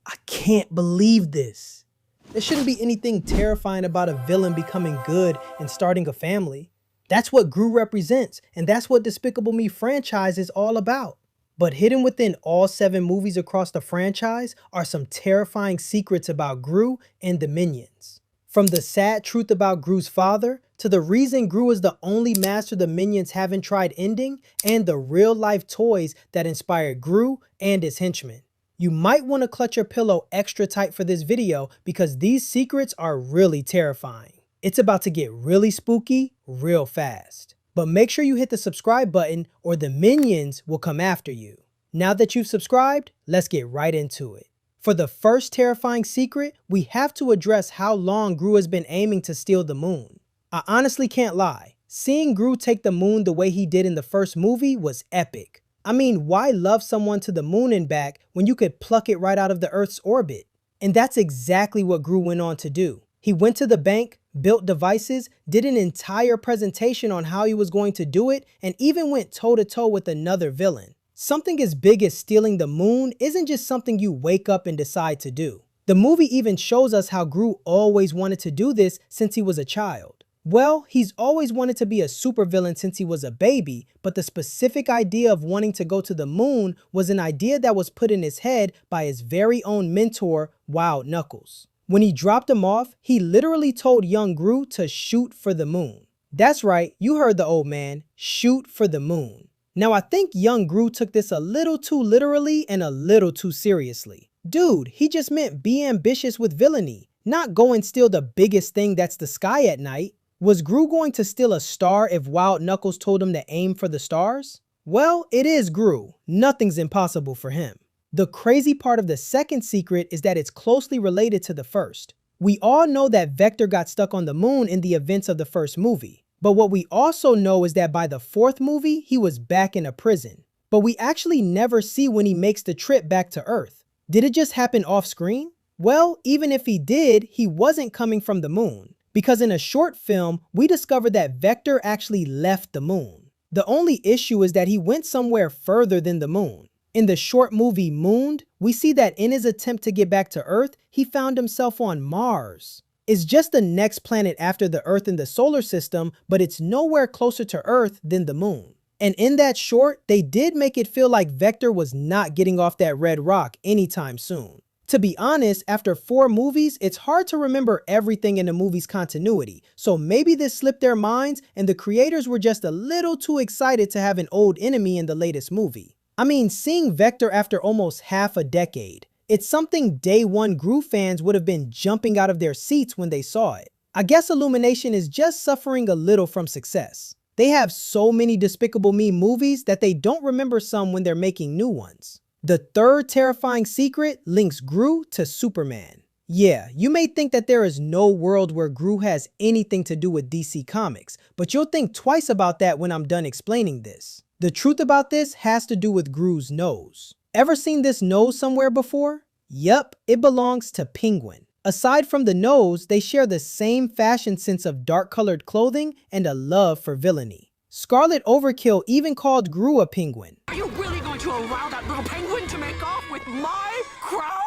I can't believe this. There shouldn't be anything terrifying about a villain becoming good and starting a family. That's what GRU represents, and that's what Despicable Me franchise is all about. But hidden within all 7 movies across the franchise are some terrifying secrets about GRU and the Minions. From the sad truth about GRU's father, to the reason GRU is the only master the Minions haven't tried ending, and the real-life toys that inspired GRU and his henchmen. You might want to clutch your pillow extra tight for this video because these secrets are really terrifying. It's about to get really spooky real fast. But make sure you hit the subscribe button or the Minions will come after you. Now that you've subscribed, let's get right into it. For the first terrifying secret, we have to address how long GRU has been aiming to steal the moon. I honestly can't lie. Seeing GRU take the moon the way he did in the first movie was epic. I mean, why love someone to the moon and back when you could pluck it right out of the Earth's orbit? And that's exactly what GRU went on to do. He went to the bank, built devices, did an entire presentation on how he was going to do it, and even went toe-to-toe with another villain. Something as big as stealing the moon isn't just something you wake up and decide to do. The movie even shows us how GRU always wanted to do this since he was a child. Well, he's always wanted to be a supervillain since he was a baby, but the specific idea of wanting to go to the moon was an idea that was put in his head by his very own mentor, Wild Knuckles. When he dropped him off, he literally told young GRU to shoot for the moon. That's right, you heard the old man, shoot for the moon. Now I think young GRU took this a little too literally and a little too seriously. Dude, he just meant be ambitious with villainy, not go and steal the biggest thing that's the sky at night. Was GRU going to steal a star if Wild Knuckles told him to aim for the stars? Well, it is GRU. Nothing's impossible for him. The crazy part of the second secret is that it's closely related to the first. We all know that Vector got stuck on the moon in the events of the first movie. But what we also know is that by the 4th movie, he was back in a prison. But we actually never see when he makes the trip back to Earth. Did it just happen off screen? Well, even if he did, he wasn't coming from the moon. Because in a short film, we discovered that Vector actually left the moon. The only issue is that he went somewhere further than the moon. In the short movie Mooned, we see that in his attempt to get back to Earth, he found himself on Mars. It's just the next planet after the Earth in the solar system, but it's nowhere closer to Earth than the moon. And in that short, they did make it feel like Vector was not getting off that red rock anytime soon. To be honest, after 4 movies, it's hard to remember everything in the movie's continuity, so maybe this slipped their minds and the creators were just a little too excited to have an old enemy in the latest movie. I mean, seeing Vector after almost half a decade, it's something day 1 GRU fans would have been jumping out of their seats when they saw it. I guess Illumination is just suffering a little from success. They have so many Despicable Me movies that they don't remember some when they're making new ones. The third terrifying secret links GRU to Superman. Yeah, you may think that there is no world where GRU has anything to do with DC Comics, but you'll think twice about that when I'm done explaining this. The truth about this has to do with GRU's nose. Ever seen this nose somewhere before? Yup, it belongs to Penguin. Aside from the nose, they share the same fashion sense of dark-colored clothing and a love for villainy. Scarlet Overkill even called GRU a penguin. Are you really going to allow that little penguin to make off with my crown?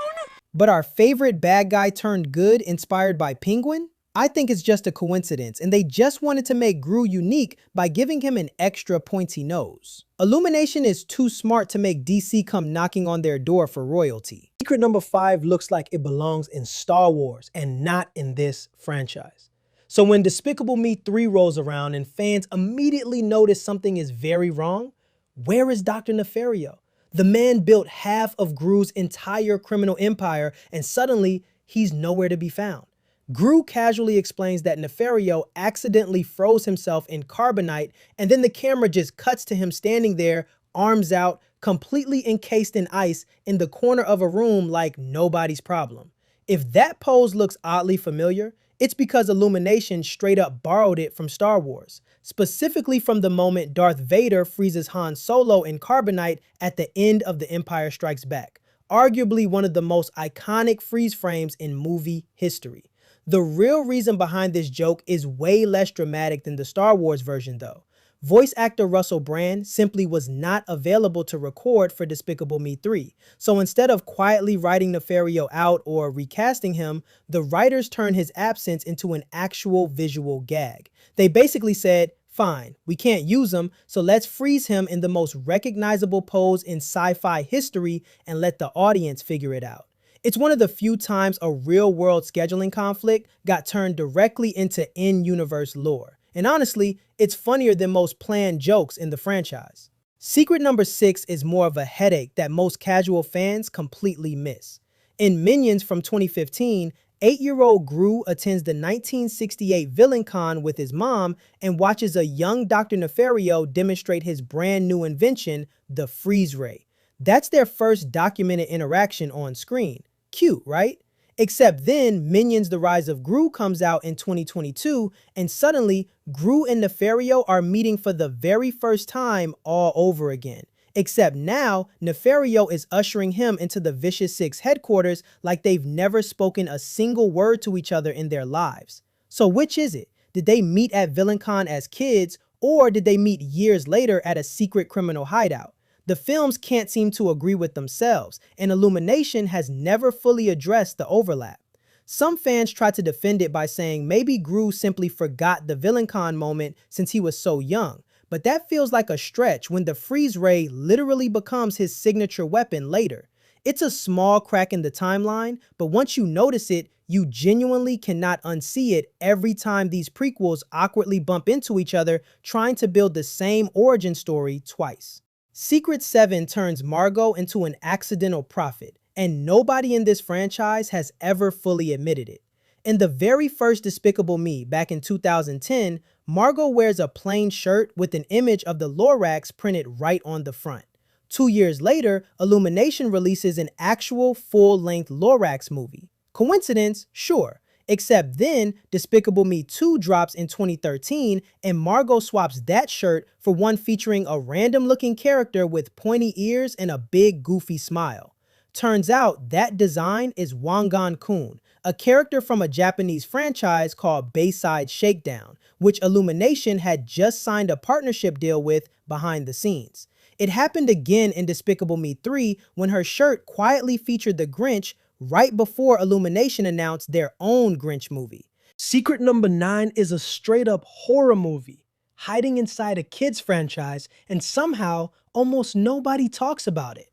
But our favorite bad guy turned good inspired by Penguin? I think it's just a coincidence, and they just wanted to make GRU unique by giving him an extra pointy nose. Illumination is too smart to make DC come knocking on their door for royalty. Secret number 5 looks like it belongs in Star Wars and not in this franchise. So when Despicable Me 3 rolls around and fans immediately notice something is very wrong, where is Dr. Nefario? The man built half of GRU's entire criminal empire and suddenly he's nowhere to be found. GRU casually explains that Nefario accidentally froze himself in carbonite and then the camera just cuts to him standing there, arms out, completely encased in ice in the corner of a room like nobody's problem. If that pose looks oddly familiar, it's because Illumination straight up borrowed it from Star Wars, specifically from the moment Darth Vader freezes Han Solo in carbonite at the end of The Empire Strikes Back, arguably one of the most iconic freeze frames in movie history. The real reason behind this joke is way less dramatic than the Star Wars version though. Voice actor Russell Brand simply was not available to record for Despicable Me 3. So instead of quietly writing Nefario out or recasting him, the writers turned his absence into an actual visual gag. They basically said, fine, we can't use him, so let's freeze him in the most recognizable pose in sci-fi history and let the audience figure it out. It's one of the few times a real-world scheduling conflict got turned directly into in-universe lore. And honestly, it's funnier than most planned jokes in the franchise. Secret number 6 is more of a headache that most casual fans completely miss. In Minions from 2015, 8-year-old GRU attends the 1968 Villain Con with his mom and watches a young Dr. Nefario demonstrate his brand new invention, the freeze ray. That's their first documented interaction on screen. Cute, right? Except then, Minions: The Rise of GRU comes out in 2022, and suddenly, GRU and Nefario are meeting for the very first time all over again. Except now, Nefario is ushering him into the Vicious Six headquarters like they've never spoken a single word to each other in their lives. So which is it? Did they meet at VillainCon as kids, or did they meet years later at a secret criminal hideout? The films can't seem to agree with themselves, and Illumination has never fully addressed the overlap. Some fans try to defend it by saying maybe GRU simply forgot the VillainCon moment since he was so young, but that feels like a stretch when the freeze ray literally becomes his signature weapon later. It's a small crack in the timeline, but once you notice it, you genuinely cannot unsee it every time these prequels awkwardly bump into each other trying to build the same origin story twice. Secret 7 turns Margot into an accidental prophet, and nobody in this franchise has ever fully admitted it. In the very first Despicable Me back in 2010, Margot wears a plain shirt with an image of the Lorax printed right on the front. 2 years later, Illumination releases an actual full-length Lorax movie. Coincidence? Sure. Except then, Despicable Me 2 drops in 2013, and Margot swaps that shirt for one featuring a random-looking character with pointy ears and a big, goofy smile. Turns out that design is Wangan-kun, a character from a Japanese franchise called Bayside Shakedown, which Illumination had just signed a partnership deal with behind the scenes. It happened again in Despicable Me 3 when her shirt quietly featured the Grinch right before Illumination announced their own Grinch movie. Secret number 9 is a straight-up horror movie, hiding inside a kids franchise, and somehow almost nobody talks about it.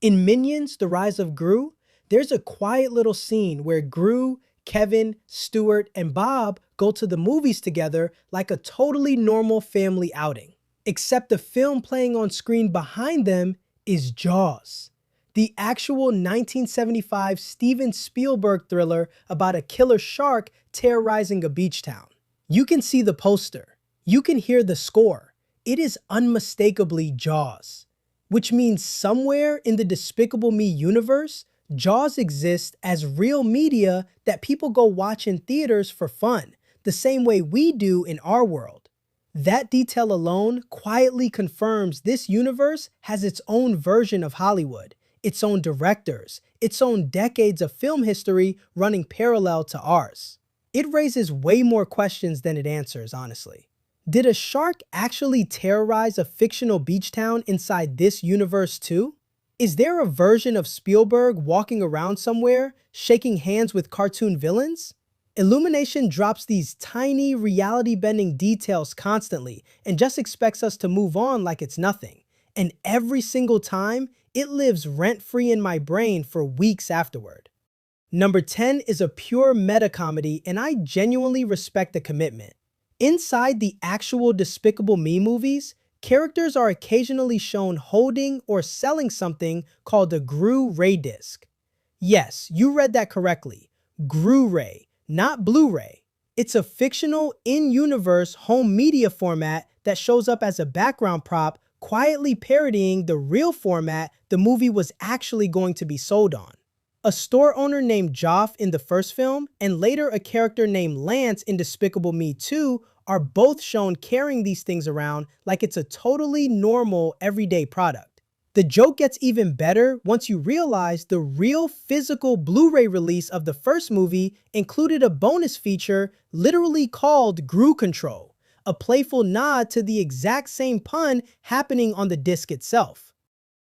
In Minions: The Rise of GRU, there's a quiet little scene where GRU, Kevin, Stuart, and Bob go to the movies together like a totally normal family outing. Except the film playing on screen behind them is Jaws, the actual 1975 Steven Spielberg thriller about a killer shark terrorizing a beach town. You can see the poster. You can hear the score. It is unmistakably Jaws. Which means somewhere in the Despicable Me universe, Jaws exists as real media that people go watch in theaters for fun, the same way we do in our world. That detail alone quietly confirms this universe has its own version of Hollywood, its own directors, its own decades of film history running parallel to ours. It raises way more questions than it answers, honestly. Did a shark actually terrorize a fictional beach town inside this universe too? Is there a version of Spielberg walking around somewhere, shaking hands with cartoon villains? Illumination drops these tiny reality-bending details constantly and just expects us to move on like it's nothing. And every single time, it lives rent-free in my brain for weeks afterward. Number 10 is a pure meta-comedy, and I genuinely respect the commitment. Inside the actual Despicable Me movies, characters are occasionally shown holding or selling something called a GRU Ray disc. Yes, you read that correctly. GRU Ray, not Blu-ray. It's a fictional, in-universe home media format that shows up as a background prop, quietly parodying the real format the movie was actually going to be sold on. A store owner named Joff in the first film, and later a character named Lance in Despicable Me 2 are both shown carrying these things around like it's a totally normal, everyday product. The joke gets even better once you realize the real physical Blu-ray release of the first movie included a bonus feature literally called GRU Control, a playful nod to the exact same pun happening on the disc itself.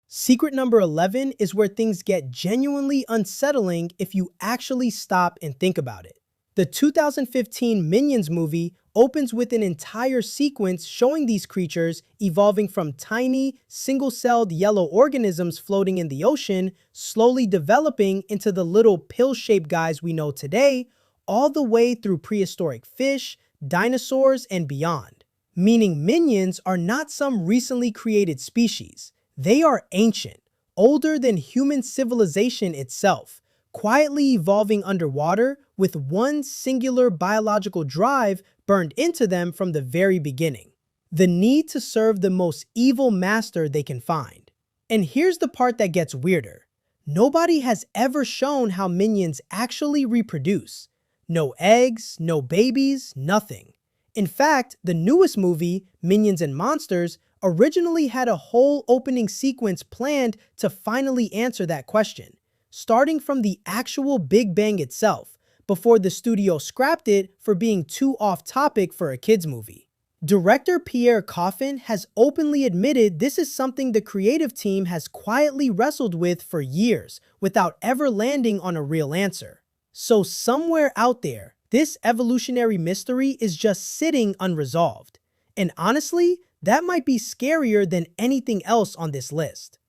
Secret number 11 is where things get genuinely unsettling if you actually stop and think about it. The 2015 Minions movie opens with an entire sequence showing these creatures evolving from tiny, single-celled yellow organisms floating in the ocean, slowly developing into the little pill-shaped guys we know today, all the way through prehistoric fish, dinosaurs, and beyond. Meaning minions are not some recently created species. They are ancient, older than human civilization itself, quietly evolving underwater with one singular biological drive burned into them from the very beginning: the need to serve the most evil master they can find. And here's the part that gets weirder. Nobody has ever shown how minions actually reproduce. No eggs, no babies, nothing. In fact, the newest movie, Minions and Monsters, originally had a whole opening sequence planned to finally answer that question, starting from the actual Big Bang itself, before the studio scrapped it for being too off-topic for a kids' movie. Director Pierre Coffin has openly admitted this is something the creative team has quietly wrestled with for years without ever landing on a real answer. So somewhere out there, this evolutionary mystery is just sitting unresolved. And honestly, that might be scarier than anything else on this list.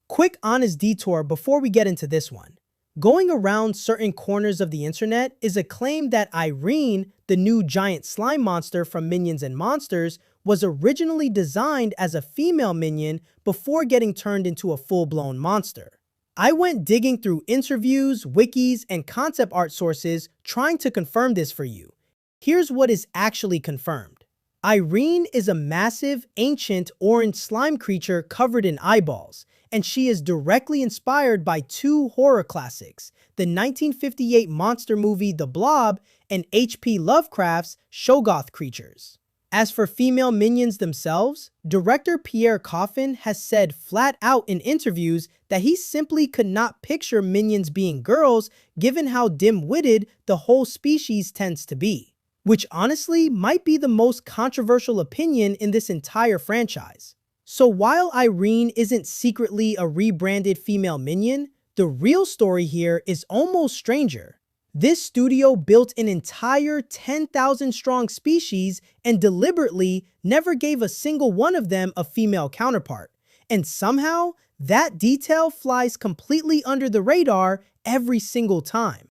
Quick honest detour before we get into this one. Going around certain corners of the internet is a claim that Irene, the new giant slime monster from Minions and Monsters, was originally designed as a female minion before getting turned into a full-blown monster. I went digging through interviews, wikis, and concept art sources trying to confirm this for you. Here's what is actually confirmed. Irene is a massive, ancient, orange slime creature covered in eyeballs, and she is directly inspired by two horror classics, the 1958 monster movie The Blob and H.P. Lovecraft's Shoggoth creatures. As for female minions themselves, director Pierre Coffin has said flat out in interviews that he simply could not picture minions being girls given how dim-witted the whole species tends to be, which honestly might be the most controversial opinion in this entire franchise. So while Irene isn't secretly a rebranded female minion, the real story here is almost stranger. This studio built an entire 10,000 strong species and deliberately never gave a single one of them a female counterpart. And somehow, that detail flies completely under the radar every single time.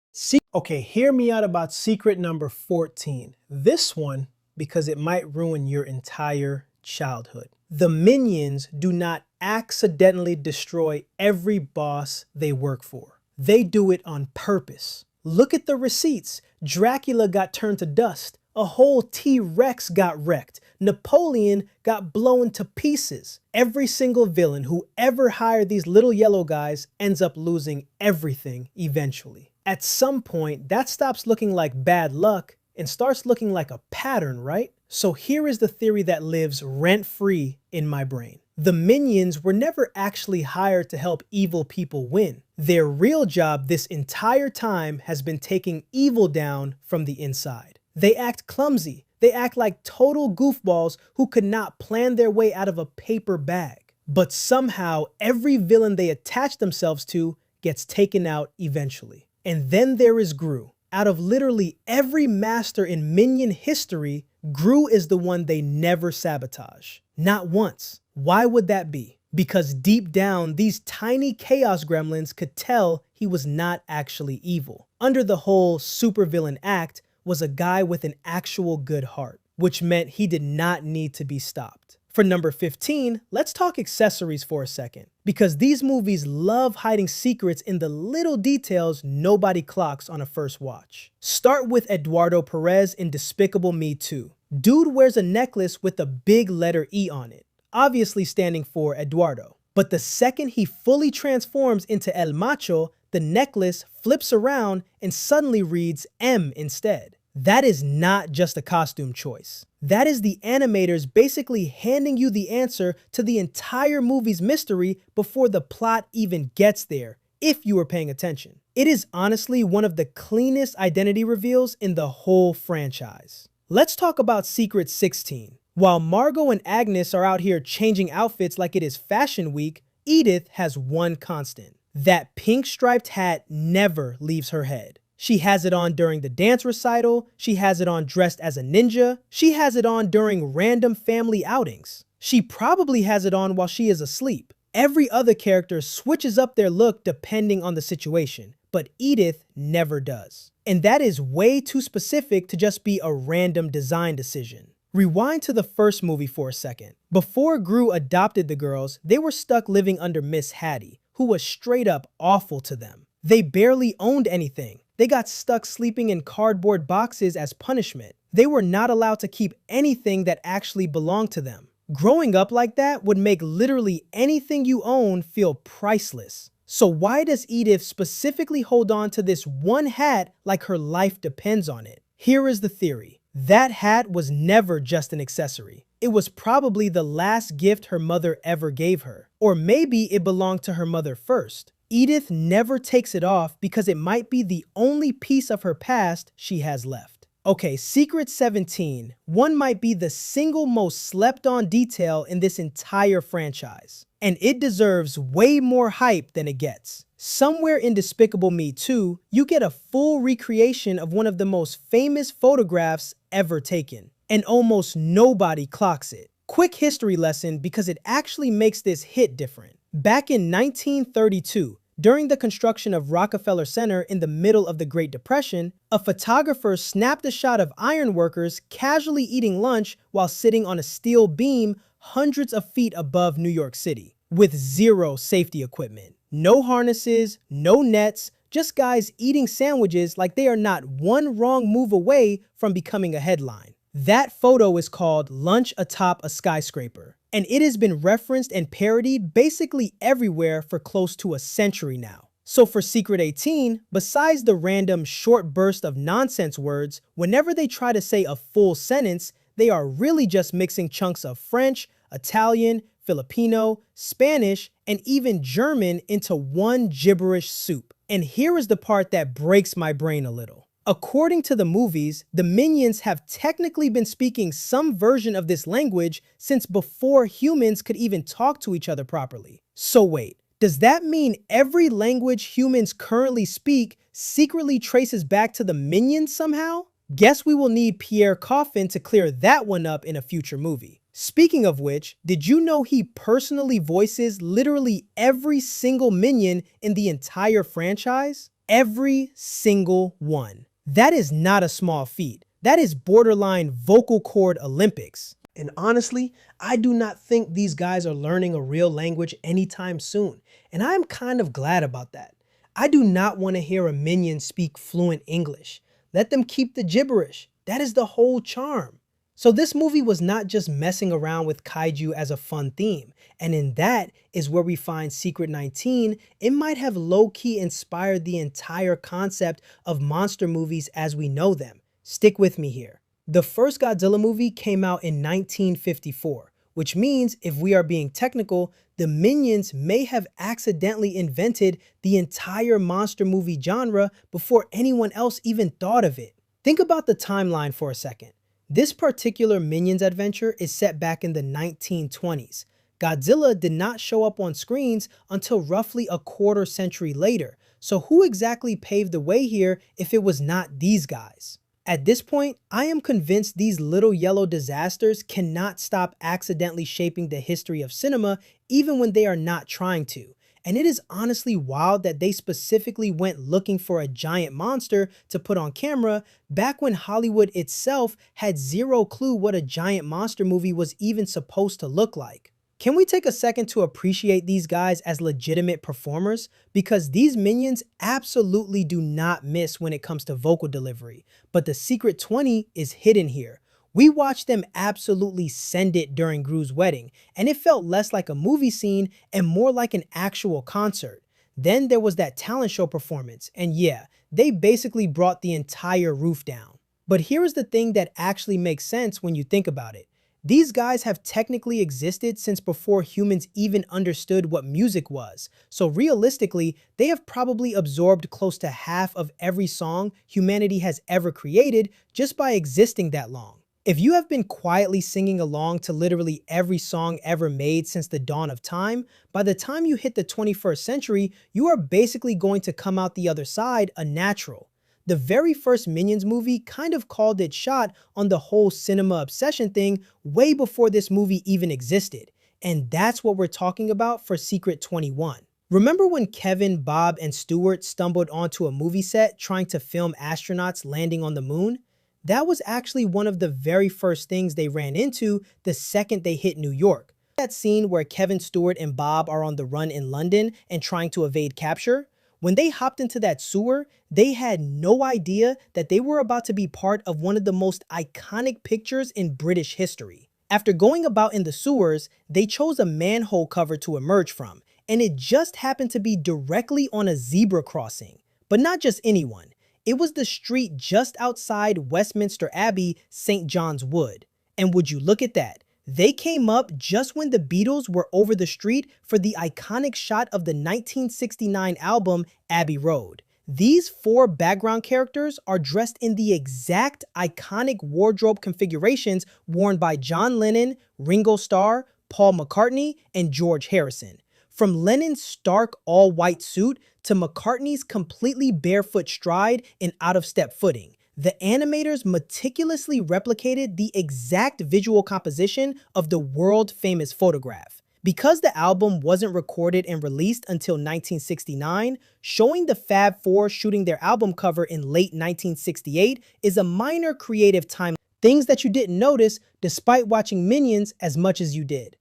Okay, hear me out about secret number 14. This one, because it might ruin your entire childhood. The minions do not accidentally destroy every boss they work for. They do it on purpose. Look at the receipts. Dracula got turned to dust. A whole T-Rex got wrecked. Napoleon got blown to pieces. Every single villain who ever hired these little yellow guys ends up losing everything eventually. At some point, that stops looking like bad luck and starts looking like a pattern, right? So here is the theory that lives rent-free in my brain. The minions were never actually hired to help evil people win. Their real job this entire time has been taking evil down from the inside. They act clumsy. They act like total goofballs who could not plan their way out of a paper bag. But somehow, every villain they attach themselves to gets taken out eventually. And then there is GRU. Out of literally every master in Minion history, GRU is the one they never sabotage. Not once. Why would that be? Because deep down, these tiny chaos gremlins could tell he was not actually evil. Under the whole supervillain act was a guy with an actual good heart, which meant he did not need to be stopped. For number 15, let's talk accessories for a second, because these movies love hiding secrets in the little details nobody clocks on a first watch. Start with Eduardo Perez in Despicable Me 2. Dude wears a necklace with a big letter E on it, obviously standing for Eduardo. But the second he fully transforms into El Macho, the necklace flips around and suddenly reads M instead. That is not just a costume choice. That is the animators basically handing you the answer to the entire movie's mystery before the plot even gets there, if you were paying attention. It is honestly one of the cleanest identity reveals in the whole franchise. Let's talk about Secret 16. While Margot and Agnes are out here changing outfits like it is Fashion Week, Edith has one constant. That pink striped hat never leaves her head. She has it on during the dance recital, she has it on dressed as a ninja, she has it on during random family outings. She probably has it on while she is asleep. Every other character switches up their look depending on the situation, but Edith never does. And that is way too specific to just be a random design decision. Rewind to the first movie for a second. Before GRU adopted the girls, they were stuck living under Miss Hattie, who was straight up awful to them. They barely owned anything. They got stuck sleeping in cardboard boxes as punishment. They were not allowed to keep anything that actually belonged to them. Growing up like that would make literally anything you own feel priceless. So why does Edith specifically hold on to this one hat like her life depends on it? Here is the theory. That hat was never just an accessory. It was probably the last gift her mother ever gave her. Or maybe it belonged to her mother first. Edith never takes it off because it might be the only piece of her past she has left. Okay, Secret 17. One might be the single most slept on detail in this entire franchise. And it deserves way more hype than it gets. Somewhere in Despicable Me 2, you get a full recreation of one of the most famous photographs ever taken. And almost nobody clocks it. Quick history lesson because it actually makes this hit different. Back in 1932, during the construction of Rockefeller Center in the middle of the Great Depression, a photographer snapped a shot of ironworkers casually eating lunch while sitting on a steel beam hundreds of feet above New York City, with zero safety equipment. No harnesses, no nets, just guys eating sandwiches like they are not one wrong move away from becoming a headline. That photo is called Lunch Atop a Skyscraper, and it has been referenced and parodied basically everywhere for close to a century now. So for Secret 18, besides the random short burst of nonsense words, whenever they try to say a full sentence, they are really just mixing chunks of French, Italian, Filipino, Spanish, and even German into one gibberish soup. And here is the part that breaks my brain a little. According to the movies, the Minions have technically been speaking some version of this language since before humans could even talk to each other properly. So wait, does that mean every language humans currently speak secretly traces back to the Minions somehow? Guess we will need Pierre Coffin to clear that one up in a future movie. Speaking of which, did you know he personally voices literally every single Minion in the entire franchise? Every single one. That is not a small feat. That is borderline vocal cord Olympics. And honestly, I do not think these guys are learning a real language anytime soon. And I'm kind of glad about that. I do not want to hear a Minion speak fluent English. Let them keep the gibberish. That is the whole charm. So this movie was not just messing around with kaiju as a fun theme, and in that is where we find Secret 19. It might have low-key inspired the entire concept of monster movies as we know them. Stick with me here. The first Godzilla movie came out in 1954, which means, if we are being technical, the Minions may have accidentally invented the entire monster movie genre before anyone else even thought of it. Think about the timeline for a second. This particular Minions adventure is set back in the 1920s. Godzilla did not show up on screens until roughly a quarter century later, so who exactly paved the way here if it was not these guys? At this point, I am convinced these little yellow disasters cannot stop accidentally shaping the history of cinema even when they are not trying to. And it is honestly wild that they specifically went looking for a giant monster to put on camera back when Hollywood itself had zero clue what a giant monster movie was even supposed to look like. Can we take a second to appreciate these guys as legitimate performers? Because these Minions absolutely do not miss when it comes to vocal delivery, but the Secret 20 is hidden here. We watched them absolutely send it during GRU's wedding, and it felt less like a movie scene and more like an actual concert. Then there was that talent show performance, and yeah, they basically brought the entire roof down. But here is the thing that actually makes sense when you think about it. These guys have technically existed since before humans even understood what music was, so realistically, they have probably absorbed close to half of every song humanity has ever created just by existing that long. If you have been quietly singing along to literally every song ever made since the dawn of time, by the time you hit the 21st century, you are basically going to come out the other side a natural. The very first Minions movie kind of called its shot on the whole cinema obsession thing way before this movie even existed. And that's what we're talking about for Secret 21. Remember when Kevin, Bob, and Stuart stumbled onto a movie set trying to film astronauts landing on the moon? That was actually one of the very first things they ran into the second they hit New York. That scene where Kevin, Stewart, and Bob are on the run in London and trying to evade capture? When they hopped into that sewer, they had no idea that they were about to be part of one of the most iconic pictures in British history. After going about in the sewers, they chose a manhole cover to emerge from, and it just happened to be directly on a zebra crossing. But not just anyone. It was the street just outside Westminster Abbey, St. John's Wood. And would you look at that? They came up just when the Beatles were over the street for the iconic shot of the 1969 album Abbey Road. These four background characters are dressed in the exact iconic wardrobe configurations worn by John Lennon, Ringo Starr, Paul McCartney, and George Harrison. From Lennon's stark all-white suit to McCartney's completely barefoot stride and out-of-step footing, the animators meticulously replicated the exact visual composition of the world-famous photograph. Because the album wasn't recorded and released until 1969, showing the Fab Four shooting their album cover in late 1968 is a minor creative time. Things that you didn't notice despite watching Minions as much as you did.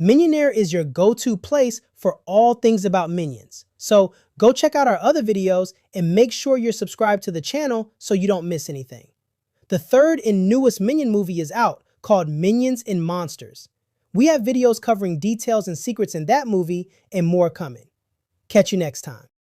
Minionaire is your go-to place for all things about Minions. So go check out our other videos and make sure you're subscribed to the channel so you don't miss anything. The third and newest Minion movie is out, called Minions and Monsters. We have videos covering details and secrets in that movie and more coming. Catch you next time.